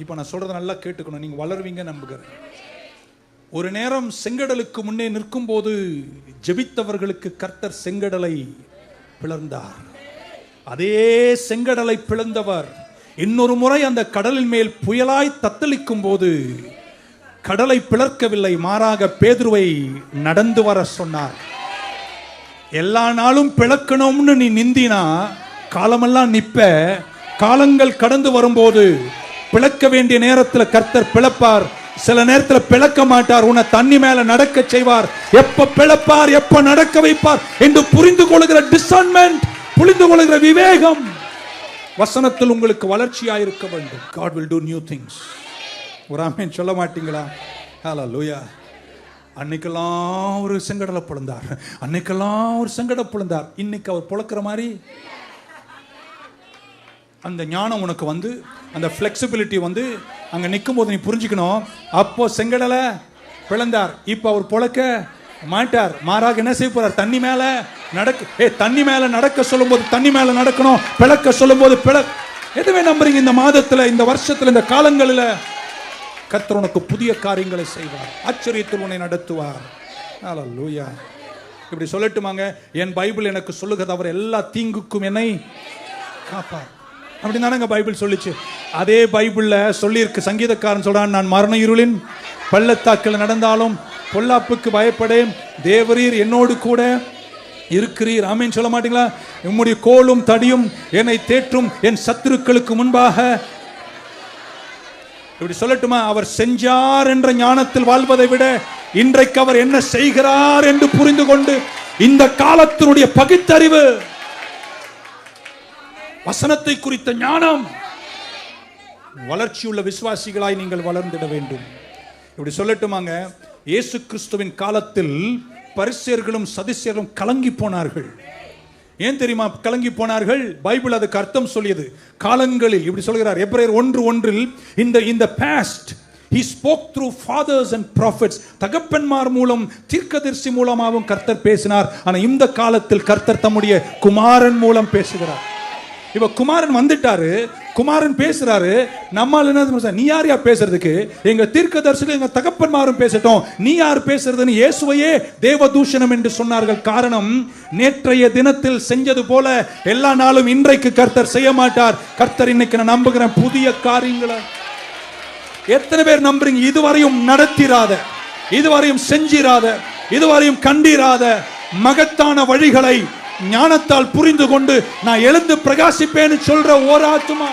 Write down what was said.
இப்போ நான் சொல்றதை நல்லா கேட்டுக்கணும், நீங்க வளருவீங்க நம்புகிறேன். ஒரு நேரம் செங்கடலுக்கு முன்னே நிற்கும் போது ஜெபித்தவர்களுக்கு கர்த்தர் செங்கடலை பிளந்தார். அதே செங்கடலை பிளந்தவர் இன்னொரு முறை அந்த கடலின் மேல் புயலாய் தத்தளிக்கும் போது கடலை பிளர்க்கவில்லை, மாறாக பேதுருவை நடந்து வர சொன்னார். எல்லா நாளும் பிளக்கணும்னு நீ நிந்தினா காலமெல்லாம் நிப்ப. காலங்கள் கடந்து வரும்போது பிளக்க வேண்டிய நேரத்தில் கர்த்தர் பிளப்பார், சில நேரத்தில் பிளக்க மாட்டார், உன்னை தண்ணி மேல நடக்க செய்வார். எப்ப பிளப்பார், எப்ப நடக்க வைப்பார் என்று புரிந்து கொள்கிற டிசர்ன்மென்ட், புரிந்து கொள்கிற விவேகம் வசனத்தில் உங்களுக்கு வளர்ச்சியாயிருக்க வேண்டும். God will do new things. ஒரு ஆமென் சொல்ல மாட்டீங்களா? ஹல்லேலூயா. அன்னைக்கெல்லாம் ஒரு செங்கடலை பிளந்தார், அன்னைக்கெல்லாம் ஒரு செங்கடலை பிளந்தார். இன்னைக்கு அவர் பிளக்கிற மாதிரி அந்த ஞானம் உனக்கு வந்து, அந்த ஃப்ளெக்சிபிலிட்டி வந்து அங்கே நிற்கும் போது நீ புரிஞ்சுக்கணும். அப்போ செங்கடலை பிளந்தார், இப்போ அவர் பிளக்க மாட்டார், மாறாக என்ன செய்ய போறார்? தண்ணி மேல நடக்க. தண்ணி மேல நடக்க சொல்லும் போது தண்ணி மேல நடக்கணும், பிளக்க சொல்லும் போது எதுவே நம்புறீங்க? இந்த மாதத்துல, இந்த வருஷத்துல, இந்த காலங்களில் கர்த்தர் உனக்கு புதிய காரியங்களை செய்வார், ஆச்சரியத்தில் உன்னை நடத்துவார். ஹல்லேலூயா. இப்படி சொல்லட்டுமாங்க, என் பைபிள் எனக்கு சொல்லுகிறது அவர் எல்லா தீங்குக்கும் என்னை காப்பார். அப்படிதானங்க பைபிள் சொல்லிச்சு. அதே பைபிள்ல சொல்லியிருக்கு, சங்கீதக்காரன் சொல்றான், நான் மரண இருளின் பள்ளத்தாக்கில் நடந்தாலும் பொல்லாப்புக்கு பயப்படேன், தேவரீர் என்னோடு கூட இருக்கிறீர். ஆமென் சொல்ல மாட்டீங்களா? உம்முடைய கோலும் தடியும் என்னை தேற்றும், என் சத்துருக்களுக்கு முன்பாக. இப்படி சொல்லட்டுமா, அவர் செஞ்சார் என்ற ஞானத்தில் வாழ்வதை விட இன்றைக்கு அவர் என்ன செய்கிறார் என்று புரிந்து கொண்டு இந்த காலத்தினுடைய பகுத்தறிவு, வசனத்தை குறித்த ஞானம், வளர்ச்சியுள்ள விசுவாசிகளாய் நீங்கள் வளர்ந்திட வேண்டும். இப்படி சொல்லட்டுமாங்க, இயேசு கிறிஸ்துவின் காலத்தில் பரிசேயர்களும் சதுசேயர்களும் கலங்கி போனார்கள். ஏன் தெரியுமா கலங்கி போனார்கள்? பைபிள் அதுக்கு அர்த்தம் சொல்லியது. காலங்களில் இப்படி சொல்கிறார் எபிரேயர் 1:1, இந்த past he spoke through fathers and prophets. தகப்பன்மார் மூலம், தீர்க்கதரிசி மூலமாகவும் கர்த்தர் பேசினார். ஆனா இந்த காலத்தில் கர்த்தர் தம்முடைய குமாரன் மூலம் பேசுகிறார். இப்ப குமாரன் வந்துட்டாரு, குமாரன் பேசுறாரு. நம்மால் என்ன, நீ யாரையா பேசுறதுக்கு? எங்க தீர்க்கதரிசிகள், எங்க தகப்பன்மாரும் பேசட்டும், நீ யார் பேசுறதுன்னு இயேசுவையே தேவதூஷணம் என்று சொன்னார்கள். காரணம், நேற்றைய தினத்தில் செஞ்சது போல எல்லா நாளும் இன்றைக்கு கர்த்தர் செய்ய மாட்டார். கர்த்தர் இன்னைக்கு நான் நம்புகிறேன் புதிய காரியங்களை. எத்தனை பேர் நம்புறீங்க? இதுவரையும் நடத்திராத, இதுவரையும் செஞ்சிராத, இதுவரையும் கண்டிராத மகத்தான வழிகளை ஞானத்தால் புரிந்து கொண்டு நான் எழுந்து பிரகாசிப்பேன்னு சொல்ற ஒரு ஆத்துமா